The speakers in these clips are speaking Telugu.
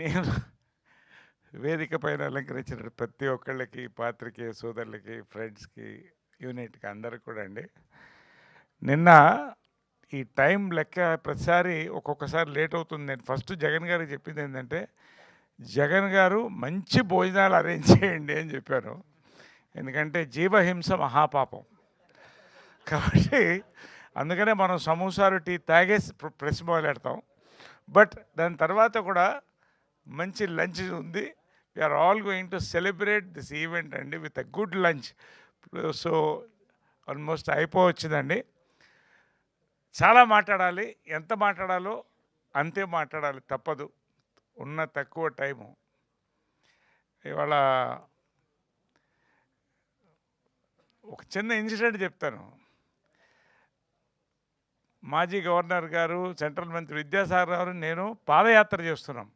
నేను వేదిక పైన అలంకరించిన ప్రతి ఒక్కళ్ళకి, పాత్రికేయ సోదరులకి, ఫ్రెండ్స్‌కి, యూనిట్‌కి అందరికి కూడా అండి. నిన్న ఈ టైం లెక్క ప్రతిసారి ఒక్కొక్కసారి లేట్ అవుతుంది. నేను ఫస్ట్ జగన్ గారికి చెప్పిందేంటంటే, జగన్ గారు మంచి భోజనాలు అరేంజ్ చేయండి అని చెప్పాను. ఎందుకంటే జీవహింస మహాపాపం. కాబట్టి అందుకనే మనం సమోసాలు, టీ తాగేసి ప్రెస్ మొదలెడతాం. బట్ దాని తర్వాత కూడా మంచి లంచ్ ఉంది. We are all going to celebrate this event అండి with a good lunch. So almost అయిపోవచ్చిందండి. చాలా మాట్లాడాలి. ఎంత మాట్లాడాలో అంతే మాట్లాడాలి, తప్పదు. ఉన్న తక్కువ టైము. ఇవాళ ఒక చిన్న ఇన్సిడెంట్ చెప్తాను. మాజీ గవర్నర్ గారు, సెంట్రల్ మంత్రి విద్యాసాగర్ గారు, నేను పాదయాత్ర చేస్తున్నాం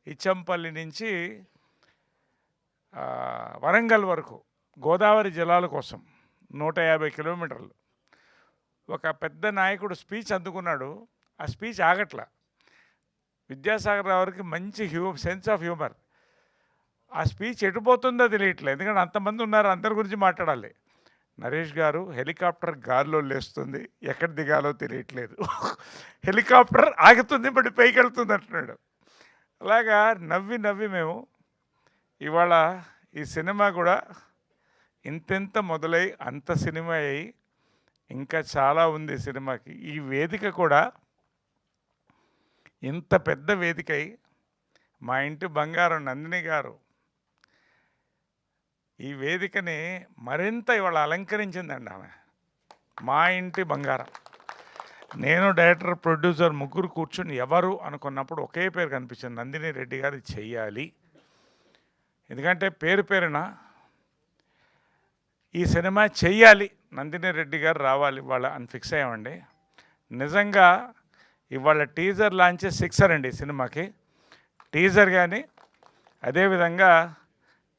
ఇచ్చంపల్లి నుంచి వరంగల్ వరకు గోదావరి జలాల కోసం 150 కిలోమీటర్లు. ఒక పెద్ద నాయకుడు స్పీచ్ అందుకున్నాడు. ఆ స్పీచ్ ఆగట్లా. విద్యాసాగర్ రావుకి మంచి సెన్స్ ఆఫ్ హ్యూమర్. ఆ స్పీచ్ ఎటుపోతుందో తెలియట్లేదు, ఎందుకంటే అంతమంది ఉన్నారు, అందరి గురించి మాట్లాడాలి. నరేష్ గారు, హెలికాప్టర్ గాల్లో లేస్తుంది, ఎక్కడ దిగాలో తెలియట్లేదు, హెలికాప్టర్ ఆగుతుంది బట్ పైకి వెళ్తుంది అంటున్నాడు. అలాగా నవ్వి నవ్వి మేము ఇవాళ ఈ సినిమా కూడా ఇంతెంత మొదలై అంత సినిమా అయ్యి ఇంకా చాలా ఉంది సినిమాకి. ఈ వేదిక కూడా ఇంత పెద్ద వేదిక అయి మా ఇంటి బంగారం నందిని గారు ఈ వేదికని మరింత ఇవాళ అలంకరించిందండి. ఆమె మా ఇంటి బంగారం. నేను డైరెక్టర్, ప్రొడ్యూసర్ ముగ్గురు కూర్చుని ఎవరు అనుకున్నప్పుడు ఒకే పేరు కనిపించింది, నందిని రెడ్డి గారు చెయ్యాలి. ఎందుకంటే పేరు పేరున ఈ సినిమా చెయ్యాలి, నందిని రెడ్డి గారు రావాలి ఇవాళ అని ఫిక్స్ అయ్యామండి. నిజంగా ఇవాళ టీజర్ లాంచ్ సిక్సర్ అండి సినిమాకి. టీజర్ కానీ అదేవిధంగా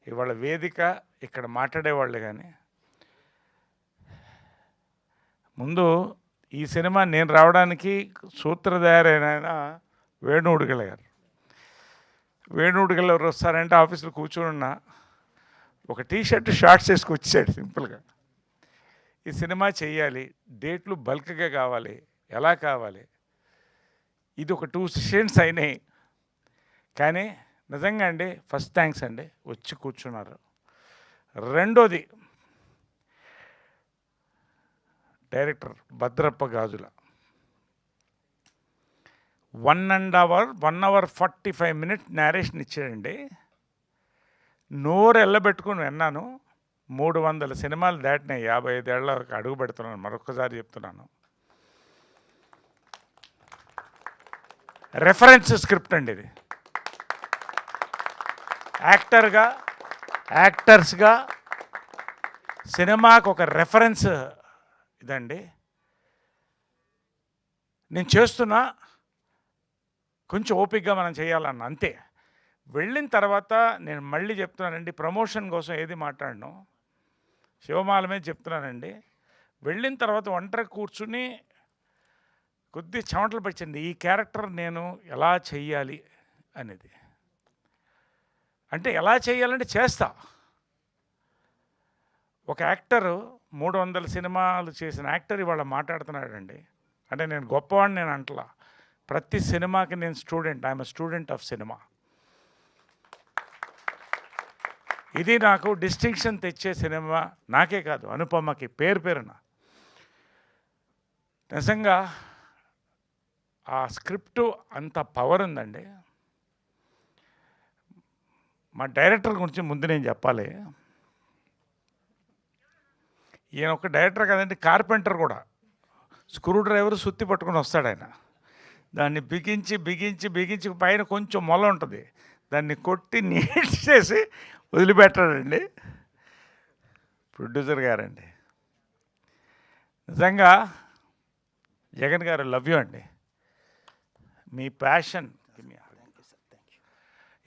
ఇవాళ వేదిక, ఇక్కడ మాట్లాడేవాళ్ళు కానీ. ముందు ఈ సినిమా నేను రావడానికి సూత్రధారైన వేణుడుగల గారు. వేణుడుగల ఎవరు వస్తారంటే ఆఫీస్లో కూర్చొని ఉన్న ఒక టీషర్ట్, షార్ట్స్ వేసుకు వచ్చాడు సింపుల్గా. ఈ సినిమా చెయ్యాలి, డేట్లు బల్క్గా కావాలి, ఎలా కావాలి. ఇది ఒక 2 సెషన్స్ అయినాయి. కానీ నిజంగా అండి ఫస్ట్ థ్యాంక్స్ అండి, వచ్చి కూర్చున్నారు. రెండోది డైరెక్టర్ భద్రప్ప గాజుల 1 hour 45 minutes నేరేషన్ ఇచ్చాడండి. నోరు ఎల్లబెట్టుకుని విన్నాను. 300 సినిమాలు దాటినాయి. 55 ఏళ్ళ అడుగు పెడుతున్నాను, మరొకసారి చెప్తున్నాను. రెఫరెన్స్ స్క్రిప్ట్ అండి ఇది. యాక్టర్స్గా సినిమాకు ఒక రెఫరెన్స్ ఇదండి. నేను చేస్తున్నా, కొంచెం ఓపికగా మనం చేయాలన్న అంతే. వెళ్ళిన తర్వాత నేను మళ్ళీ చెప్తున్నానండి, ప్రమోషన్ కోసం ఏది మాట్లాడను, శివమాల మీద చెప్తున్నానండి. వెళ్ళిన తర్వాత ఒంటరి కూర్చుని కొద్ది చెమటలు పట్టింది, ఈ క్యారెక్టర్ నేను ఎలా చెయ్యాలి అనేది. అంటే ఎలా చేయాలంటే చేస్తా. ఒక యాక్టరు 300 సినిమాలు చేసిన యాక్టర్ ఇవాళ మాట్లాడుతున్నాడండి. అంటే నేను గొప్పవాడిని నేను అంటలా. ప్రతి సినిమాకి నేను student, I'm a student of cinema. ఇది నాకు డిస్టింక్షన్ తెచ్చే సినిమా, నాకే కాదు అనుపమకి పేరు పేరున. నిజంగా ఆ స్క్రిప్టు అంత పవర్ ఉందండి. మా డైరెక్టర్ గురించి ముందు నేను చెప్పాలి. ఈయన ఒక డైరెక్టర్ కదండి, కార్పెంటర్ కూడా. స్క్రూ డ్రైవర్ సుత్తి పట్టుకొని వస్తాడు ఆయన. దాన్ని బిగించి బిగించి బిగించి పైన కొంచెం మొల ఉంటుంది, దాన్ని కొట్టి నీట్ చేసి వదిలిపెట్టాడండి ప్రొడ్యూసర్ గారండి. నిజంగా జగన్ గారు లవ్ యూ అండి. మీ ప్యాషన్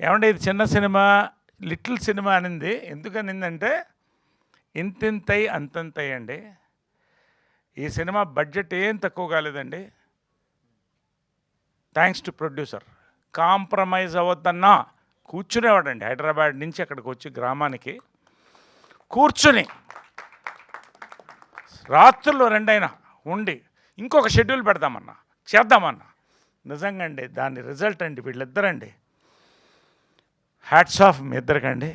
ఏమంటే ఇది చిన్న సినిమా, లిటిల్ సినిమా అనింది. ఎందుకనిందంటే ఇంతింతై అంతంతై అండి. ఈ సినిమా బడ్జెట్ ఏం తక్కువ కాలేదండి, థ్యాంక్స్ టు ప్రొడ్యూసర్. కాంప్రమైజ్ అవ్వద్దన్నా కూర్చునేవాడండి. హైదరాబాద్ నుంచి అక్కడికి వచ్చి గ్రామానికి కూర్చుని రాత్రుల్లో రెండైనా ఉండి ఇంకొక షెడ్యూల్ పెడదామన్నా, చేద్దామన్నా. నిజంగా అండి దాని రిజల్ట్ అండి వీళ్ళిద్దరండి. హ్యాట్స్ ఆఫ్ మీ ఇద్దరికండి.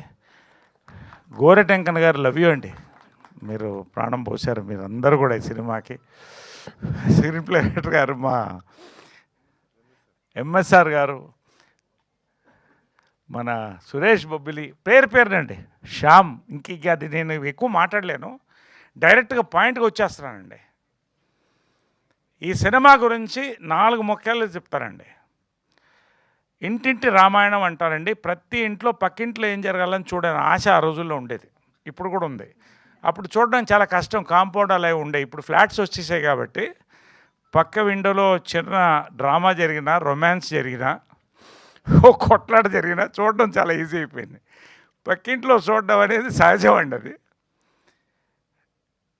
గోరెటెంకన్ గారు లవ్ యూ అండి. మీరు ప్రాణం పోశారు మీరు అందరూ కూడా ఈ సినిమాకి. స్క్రీన్ ప్లే రైటర్ గారు మా ఎంఎస్ఆర్ గారు, మన సురేష్ బొబ్బిలి, పేరునండి, శ్యామ్. ఇంక అది నేను ఎక్కువ మాట్లాడలేను, డైరెక్ట్గా పాయింట్కి వచ్చేస్తున్నానండి. ఈ సినిమా గురించి 4 ముఖ్యాలు చెప్తానండి. ఇంటింటి రామాయణం అంటారండి. ప్రతి ఇంట్లో పక్కింట్లో ఏం జరగాలని చూడని ఆశ ఆ రోజుల్లో ఉండేది, ఇప్పుడు కూడా ఉంది. అప్పుడు చూడడం చాలా కష్టం, కాంపౌండ్ అలా ఉండే. ఇప్పుడు ఫ్లాట్స్ వచ్చేసాయి కాబట్టి పక్క విండోలో చిన్న డ్రామా జరిగినా, రొమాన్స్ జరిగినా, ఓ కొట్లాట జరిగినా చూడడం చాలా ఈజీ అయిపోయింది. పక్కింట్లో చూడడం అనేది సహజం అండి. అది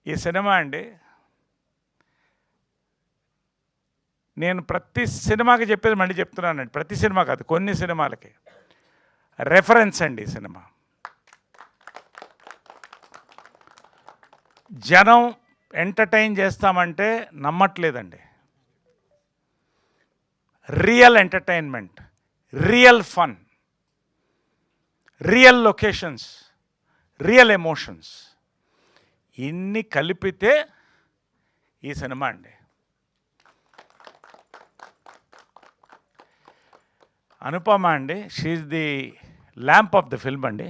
ఈ సినిమా అండి. నేను ప్రతి సినిమాకి చెప్పేది మళ్ళీ చెప్తున్నానండి, ప్రతి సినిమా కాదు, కొన్ని సినిమాలకి రెఫరెన్స్ అండి ఈ సినిమా. జనం ఎంటర్టైన్ చేస్తామంటే నమ్మట్లేదండి. Real entertainment, real fun, real locations, real emotions ఇన్ని కలిపితే ఈ సినిమా అండి. అనుపమ అండి, she the lamp of the film అండి.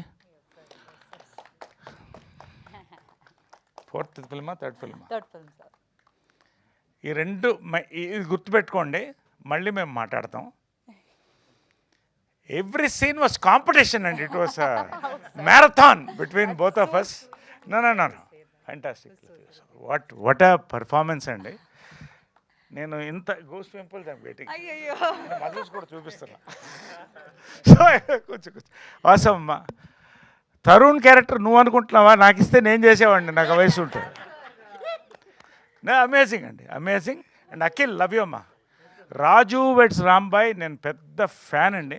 4th ఫిల్మా 3rd ఫిల్మా? ఈ రెండు ఇది గుర్తుపెట్టుకోండి, మళ్ళీ మేము మాట్లాడతాం. Every scene was competition and it was marathon between both of us. No fantastic. What a performance అండి. నేను ఇంత గోస్ పింపుల్ వెయిటింగ్, మధుస్ కూడా చూపిస్తున్నా. సో కొంచెం వాసం అమ్మా, తరుణ్ క్యారెక్టర్ నువ్వు అనుకుంటున్నావా? నాకు ఇస్తే నేను చేసేవాడిని, నాకు వయసు ఉంటుంది. అమేజింగ్ అండి, amazing. And Akhil love you అమ్మా. రాజు వెడ్స్ రాంబాయ్ నేను పెద్ద ఫ్యాన్ అండి.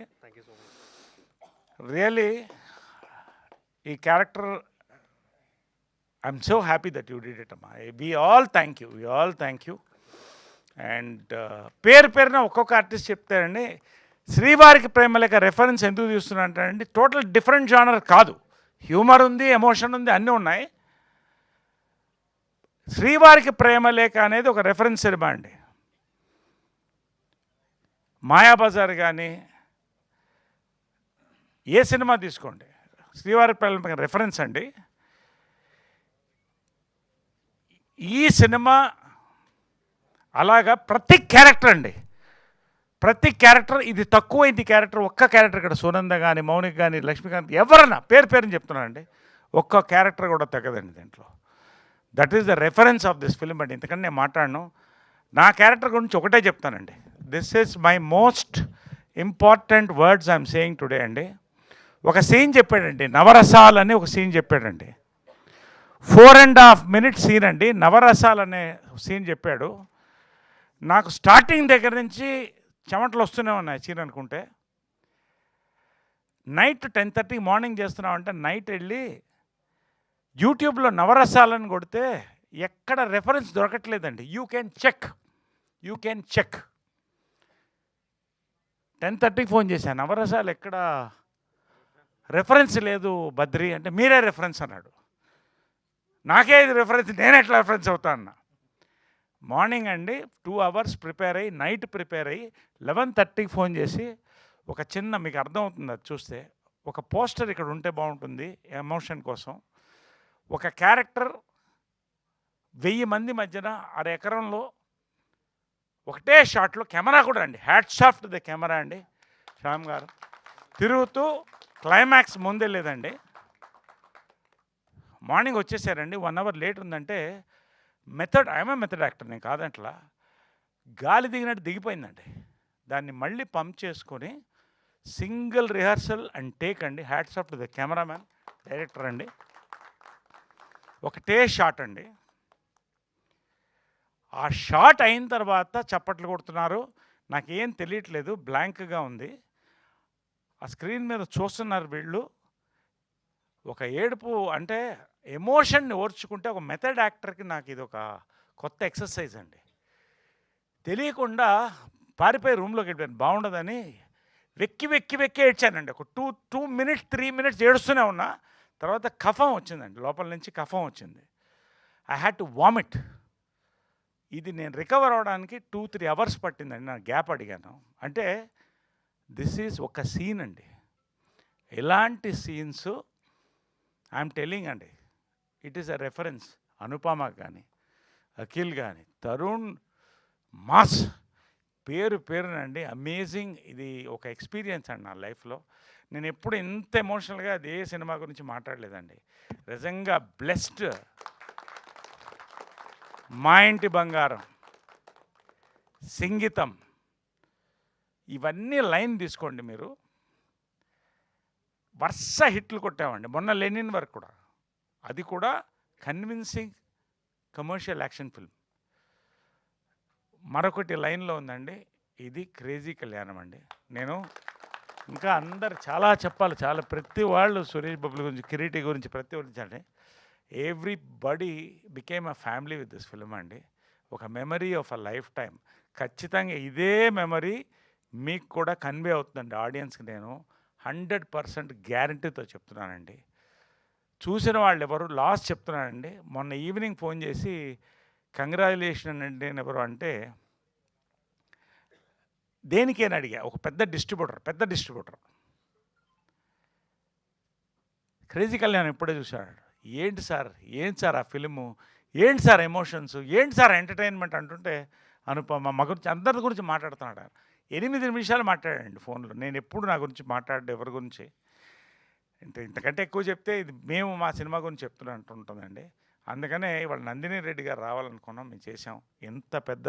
రియలీ ఈ character I'm so happy that you did it అమ్మా. We all thank you. And పేరున ఒక్కొక్క ఆర్టిస్ట్ చెప్తారండి. శ్రీవారికి ప్రేమలేఖ రెఫరెన్స్ ఎందుకు తీస్తున్నా అంటారండి, టోటల్ డిఫరెంట్ జానర్ కాదు, హ్యూమర్ ఉంది, ఎమోషన్ ఉంది, అన్నీ ఉన్నాయి. శ్రీవారికి ప్రేమలేఖ అనేది ఒక రెఫరెన్స్ సినిమా అండి. మాయాబజార్ కానీ ఏ సినిమా తీసుకోండి, శ్రీవారికి ప్రేమలేఖ రెఫరెన్స్ అండి. ఈ సినిమా అలాగా ప్రతి క్యారెక్టర్ అండి, ప్రతి క్యారెక్టర్. ఇది తక్కువైంది క్యారెక్టర్, ఒక్క క్యారెక్టర్ ఇక్కడ సునంద కానీ, మౌనిక కానీ, లక్ష్మీకాంత్, ఎవరన్నా పేరుని చెప్తున్నానండి, ఒక్క క్యారెక్టర్ కూడా తగ్గదండి దీంట్లో. That is the reference of this film అండి. ఇంతకని నేను మాట్లాడను. నా క్యారెక్టర్ గురించి ఒకటే చెప్తానండి. This is my most important words I'm saying today అండి. ఒక సీన్ చెప్పాడండి, నవరసాలు అని ఒక సీన్ చెప్పాడండి. 4.5 minutes సీన్ అండి, నవరసాలు అనే సీన్ చెప్పాడు. నాకు స్టార్టింగ్ దగ్గర నుంచి చెమటలు వస్తూనే ఉన్నాయి సీన్ అనుకుంటే. నైట్ 10:30 మార్నింగ్ చేస్తున్నామంటే నైట్ వెళ్ళి యూట్యూబ్లో నవరసాలను కొడితే ఎక్కడ రెఫరెన్స్ దొరకట్లేదండి. You can check. 10:30 ఫోన్ చేశాను, నవరసాలు ఎక్కడ రెఫరెన్స్ లేదు బద్రి అంటే, మీరే రెఫరెన్స్ అన్నాడు. నాకే ఇది రెఫరెన్స్, నేను ఎట్లా రెఫరెన్స్ అవుతా అన్నా. మార్నింగ్ అండి 2 hours ప్రిపేర్ అయ్యి, నైట్ ప్రిపేర్ అయ్యి 11:30 ఫోన్ చేసి, ఒక చిన్న, మీకు అర్థమవుతుంది అది చూస్తే, ఒక పోస్టర్ ఇక్కడ ఉంటే బాగుంటుంది ఎమోషన్ కోసం. ఒక క్యారెక్టర్ 1000 మంది మధ్యన 1/2 ఎకరంలో ఒకటే షాట్లో, కెమెరా కూడా అండి, hats off to the camera అండి, శ్యామ్ గారు తిరుగుతూ క్లైమాక్స్ ముందే లేదండి. మార్నింగ్ వచ్చేసారండి, 1 hour లేట్ ఉందంటే method, I'm a method actor, నేను కాదంట్లా, గాలి దిగినట్టు దిగిపోయిందండి. దాన్ని మళ్ళీ పంప్ చేసుకొని సింగిల్ రిహార్సల్ అండ్ టేక్ అండి. Hats off to the cameraman, director అండి. ఒకటే షాట్ అండి. ఆ షాట్ అయిన తర్వాత చప్పట్లు కొడుతున్నారు. నాకేం తెలియట్లేదు, బ్లాంక్గా ఉంది. ఆ స్క్రీన్ మీద చూస్తున్నారు వీళ్ళు. ఒక ఏడుపు అంటే ఎమోషన్ని ఓర్చుకుంటే ఒక మెథడ్ యాక్టర్కి నాకు ఇది ఒక కొత్త ఎక్సర్సైజ్ అండి. తెలియకుండా పారిపోయి రూమ్లోకి వెళ్ళిపోయాను, బాగుండదని వెక్కి వెక్కి వెక్కి ఏడ్చానండి. ఒక 2 మినిట్స్ 3 మినిట్స్ ఏడుస్తూనే ఉన్నా. తర్వాత కఫం వచ్చిందండి, లోపల నుంచి కఫం వచ్చింది. I had to vomit. ఇది నేను రికవర్ అవ్వడానికి 2-3 అవర్స్ పట్టిందండి. నా గ్యాప్ అడిగాను. అంటే దిస్ ఈజ్ ఒక సీన్ అండి. ఎలాంటి సీన్స్ ఐఎమ్ టెల్లింగ్ అండి, ఇట్ ఈస్ అ రెఫరెన్స్. అనుపమకి కానీ, అఖిల్ కానీ, తరుణ్ మాస్ పేరునండి అమేజింగ్. ఇది ఒక ఎక్స్పీరియన్స్ అండి నా లైఫ్లో. నేను ఎప్పుడు ఇంత ఎమోషనల్గా అది ఏ సినిమా గురించి మాట్లాడలేదండి. నిజంగా బ్లెస్డ్. మా ఇంటి బంగారం, సింగీతం, ఇవన్నీ లైన్ తీసుకోండి మీరు, వరుస హిట్లు కొట్టామండి. మొన్న లెనిన్ వరకు కూడా, అది కూడా కన్విన్సింగ్ కమర్షియల్ యాక్షన్ ఫిల్మ్. మరొకటి లైన్లో ఉందండి, ఇది క్రేజీ కళ్యాణం అండి. నేను ఇంకా అందరు చాలా చెప్పాలి, చాలా ప్రతి వాళ్ళు సురేష్ బాబు గురించి, కిరీటి గురించి, ప్రతి గురించి అంటే everybody became a family with this film అండి. ఒక memory of a life time. ఖచ్చితంగా ఇదే మెమరీ మీకు కూడా కన్వే అవుతుందండి ఆడియన్స్కి. నేను 100% గ్యారంటీతో చెప్తున్నానండి. చూసిన వాళ్ళు ఎవరు, లాస్ట్ చెప్తున్నానండి, మొన్న ఈవినింగ్ ఫోన్ చేసి కంగ్రాచులేషన్ అండి ఎవరు అంటే, దేనికేని అడిగా. ఒక పెద్ద డిస్ట్రిబ్యూటర్ క్రేజీ కళ్యాణ్ ఇప్పుడే చూశాడు. ఏంటి సార్ ఆ ఫిలిము, ఏంటి సార్ ఎమోషన్స్, ఏంటి సార్ ఎంటర్టైన్మెంట్ అంటుంటే, అనుపమ మా గురించి అందరి గురించి మాట్లాడుతున్నాడు. 8 నిమిషాలు మాట్లాడాడండి ఫోన్లో. నేను ఎప్పుడు నా గురించి మాట్లాడే ఎవరి గురించి అంటే ఇంతకంటే ఎక్కువ చెప్తే ఇది మేము మా సినిమా గురించి చెప్తున్నట్టు ఉంటుందండి. అందుకనే ఇవాళ నందిని రెడ్డి గారు రావాలనుకున్నాం, మేము చేసాం. ఎంత పెద్ద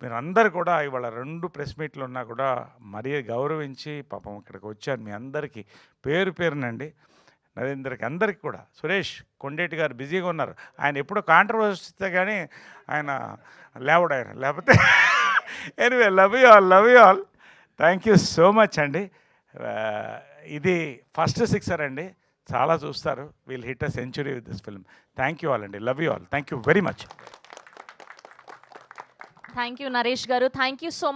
మీరందరూ కూడా ఇవాళ 2 ప్రెస్ మీట్లు ఉన్నా కూడా మరీ గౌరవించి పాపం ఇక్కడికి వచ్చాను. మీ అందరికీ పేరునండి, నరేంద్రకి, అందరికి కూడా. సురేష్ కొండేటి గారు బిజీగా ఉన్నారు. ఆయన ఎప్పుడో కాంట్రవర్సీ వస్తే కానీ ఆయన లేవడాయన, లేకపోతే anyway love you all. Thank you so much అండి. ఇది ఫస్ట్ సిక్సర్ అండి, చాలా చూస్తారు. Will hit a century with this film. Thank you all అండి, love you all. Thank you very much. Thank you Naresh garu. Thank you so